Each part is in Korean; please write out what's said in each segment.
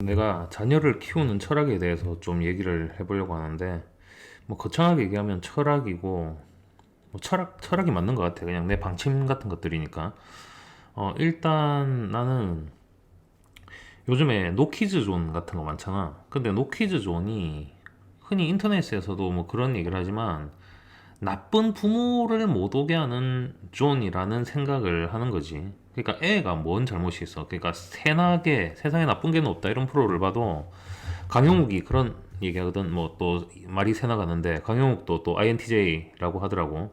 내가 자녀를 키우는 철학에 대해서 좀 얘기를 해보려고 하는데, 뭐 거창하게 얘기하면 철학이고, 뭐 철학이 맞는 것 같아. 그냥 내 방침 같은 것들이니까. 일단 나는 요즘에 노키즈 존 같은 거 많잖아. 근데 노키즈 존이 흔히 인터넷에서도 뭐 그런 얘기를 하지만 나쁜 부모를 못 오게 하는 존이라는 생각을 하는 거지. 그러니까 애가 뭔 잘못이 있어. 그러니까 세나게 세상에 나쁜 개는 없다 이런 프로를 봐도 강용욱이 그런 얘기하거든. 뭐 또 말이 새나가는데 강용욱도 또 INTJ라고 하더라고.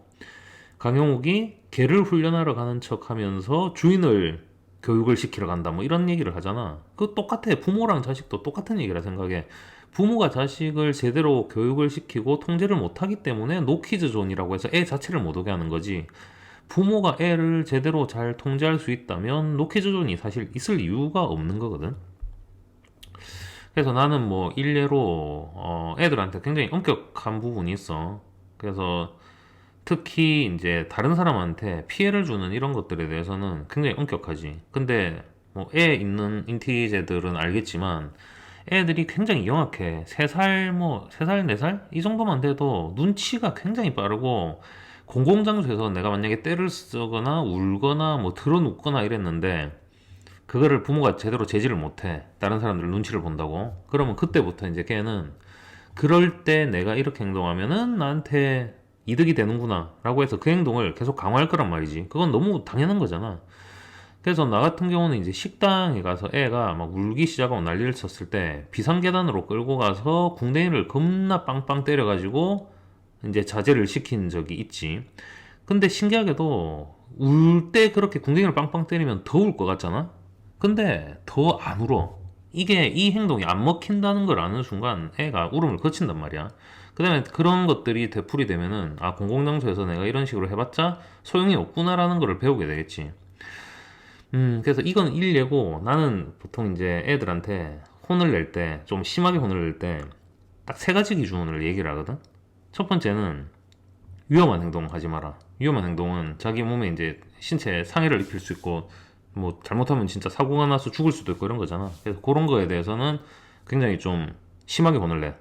강용욱이 개를 훈련하러 가는 척 하면서 주인을 교육을 시키러 간다. 뭐 이런 얘기를 하잖아. 그 똑같아. 부모랑 자식도 똑같은 얘기라 생각해. 부모가 자식을 제대로 교육을 시키고 통제를 못하기 때문에 노키즈 존이라고 해서 애 자체를 못 오게 하는 거지. 부모가 애를 제대로 잘 통제할 수 있다면 노키즈 존이 사실 있을 이유가 없는 거거든. 그래서 나는 뭐 일례로 애들한테 굉장히 엄격한 부분이 있어. 그래서 특히 이제 다른 사람한테 피해를 주는 이런 것들에 대해서는 굉장히 엄격하지. 근데 뭐 애 있는 인티제들은 알겠지만 애들이 굉장히 영악해. 3살 뭐 3살 4살 이 정도만 돼도 눈치가 굉장히 빠르고 공공장소에서 내가 만약에 떼를 쓰거나 울거나 뭐 들어눕거나 이랬는데 그거를 부모가 제대로 제지를 못해. 다른 사람들 눈치를 본다고. 그러면 그때부터 이제 걔는 그럴 때 내가 이렇게 행동하면은 나한테 이득이 되는구나 라고 해서 그 행동을 계속 강화할 거란 말이지. 그건 너무 당연한 거잖아. 그래서 나 같은 경우는 이제 식당에 가서 애가 막 울기 시작하고 난리를 쳤을 때 비상계단으로 끌고 가서 궁뎅이를 겁나 빵빵 때려가지고 이제 자제를 시킨 적이 있지. 근데 신기하게도 울 때 그렇게 궁뎅이를 빵빵 때리면 더 울 것 같잖아? 근데 더 안 울어. 이게 이 행동이 안 먹힌다는 걸 아는 순간 애가 울음을 그친단 말이야. 그 다음에 그런 것들이 되풀이 되면은 아 공공장소에서 내가 이런 식으로 해봤자 소용이 없구나라는 걸 배우게 되겠지. 그래서 이건 일례고 나는 보통 이제 애들한테 혼을 낼 때 좀 심하게 혼을 낼 때 딱 3가지 기준을 얘기를 하거든. 첫 번째는 위험한 행동 하지 마라. 위험한 행동은 자기 몸에 이제 신체에 상해를 입힐 수 있고 뭐 잘못하면 진짜 사고가 나서 죽을 수도 있고 이런 거잖아. 그래서 그런 거에 대해서는 굉장히 좀 심하게 혼을 내.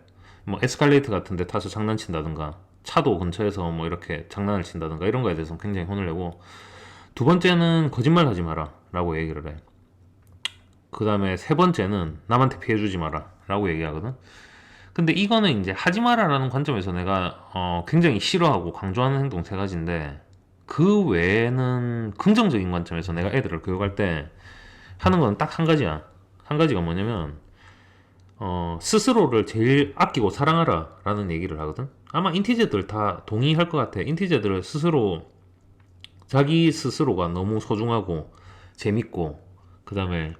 뭐 에스컬레이터 같은 데 타서 장난친다든가 차도 근처에서 뭐 이렇게 장난을 친다든가 이런 거에 대해서는 굉장히 혼을 내고, 두 번째는 거짓말 하지 마라 라고 얘기를 해. 그 다음에 세 번째는 남한테 피해 주지 마라 라고 얘기하거든. 근데 이거는 이제 하지 마라라는 관점에서 내가 굉장히 싫어하고 강조하는 행동 3가지인데, 그 외에는 긍정적인 관점에서 내가 애들을 교육할 때 하는 건 딱 한 가지야. 한 가지가 뭐냐면 스스로를 제일 아끼고 사랑하라 라는 얘기를 하거든. 아마 인티제들 다 동의할 것 같아. 인티제들 스스로 자기 스스로가 너무 소중하고 재밌고 그 다음에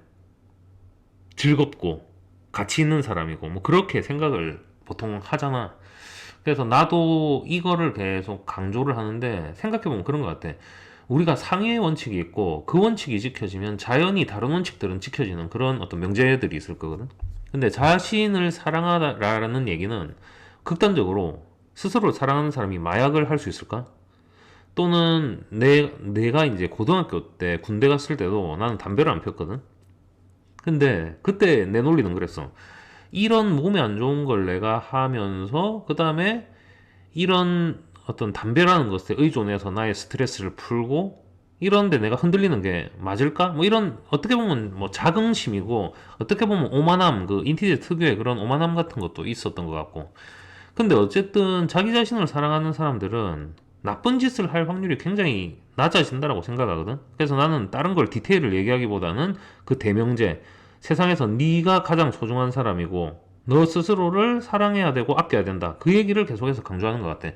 즐겁고 가치 있는 사람이고 뭐 그렇게 생각을 보통 하잖아. 그래서 나도 이거를 계속 강조를 하는데 생각해보면 그런 것 같아. 우리가 상해의 원칙이 있고 그 원칙이 지켜지면 자연히 다른 원칙들은 지켜지는 그런 어떤 명제들이 있을 거거든. 근데 자신을 사랑하라는 얘기는 극단적으로 스스로를 사랑하는 사람이 마약을 할 수 있을까? 또는 내가 이제 고등학교 때 군대 갔을 때도 나는 담배를 안 폈거든. 근데 그때 내 논리는 그랬어. 이런 몸에 안 좋은 걸 내가 하면서 그 다음에 이런 어떤 담배라는 것에 의존해서 나의 스트레스를 풀고 이런데 내가 흔들리는 게 맞을까? 뭐 이런 어떻게 보면 뭐 자긍심이고 어떻게 보면 오만함, 그 인티제 특유의 그런 오만함 같은 것도 있었던 것 같고. 근데 어쨌든 자기 자신을 사랑하는 사람들은 나쁜 짓을 할 확률이 굉장히 낮아진다라고 생각하거든. 그래서 나는 다른 걸 디테일을 얘기하기보다는 그 대명제, 세상에서 네가 가장 소중한 사람이고 너 스스로를 사랑해야 되고 아껴야 된다, 그 얘기를 계속해서 강조하는 것 같아.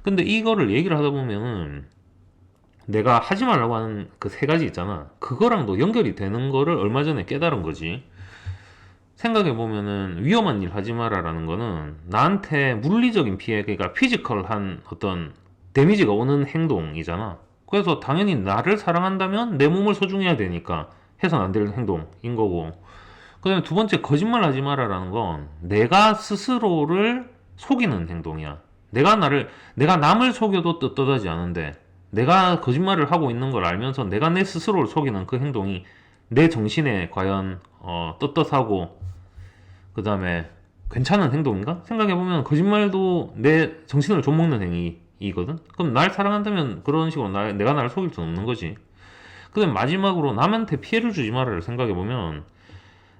근데 이거를 얘기를 하다 보면은 내가 하지 말라고 하는 그 3가지 있잖아, 그거랑도 연결이 되는 거를 얼마 전에 깨달은 거지. 생각해보면은 위험한 일 하지 마라라는 거는 나한테 물리적인 피해, 그러니까 피지컬한 어떤 데미지가 오는 행동이잖아. 그래서 당연히 나를 사랑한다면 내 몸을 소중해야 되니까 해선 안 될 행동인 거고, 그 다음에 두 번째 거짓말 하지 마라라는 건 내가 스스로를 속이는 행동이야. 내가 남을 속여도 떳떳하지 않은데 내가 거짓말을 하고 있는 걸 알면서 내가 내 스스로를 속이는 그 행동이 내 정신에 과연 떳떳하고 그 다음에 괜찮은 행동인가? 생각해보면 거짓말도 내 정신을 좀먹는 행위이거든? 그럼 날 사랑한다면 그런 식으로 내가 나를 속일 수는 없는 거지. 그 다음에 마지막으로 남한테 피해를 주지 말아를 생각해보면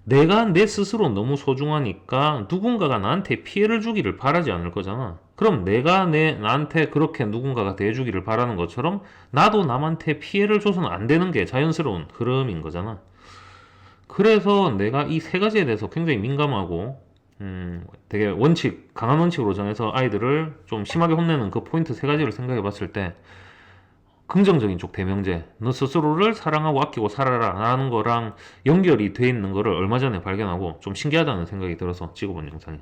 내가 내 스스로 너무 소중하니까 누군가가 나한테 피해를 주기를 바라지 않을 거잖아. 그럼 내가 나한테 그렇게 누군가가 대해주기를 바라는 것처럼 나도 남한테 피해를 줘서는 안 되는 게 자연스러운 흐름인 거잖아. 그래서 내가 이 세 가지에 대해서 굉장히 민감하고 되게 강한 원칙으로 정해서 아이들을 좀 심하게 혼내는 그 포인트 세 가지를 생각해 봤을 때 긍정적인 쪽 대명제, 너 스스로를 사랑하고 아끼고 살아라 라는 거랑 연결이 돼 있는 거를 얼마 전에 발견하고 좀 신기하다는 생각이 들어서 찍어본 영상이야.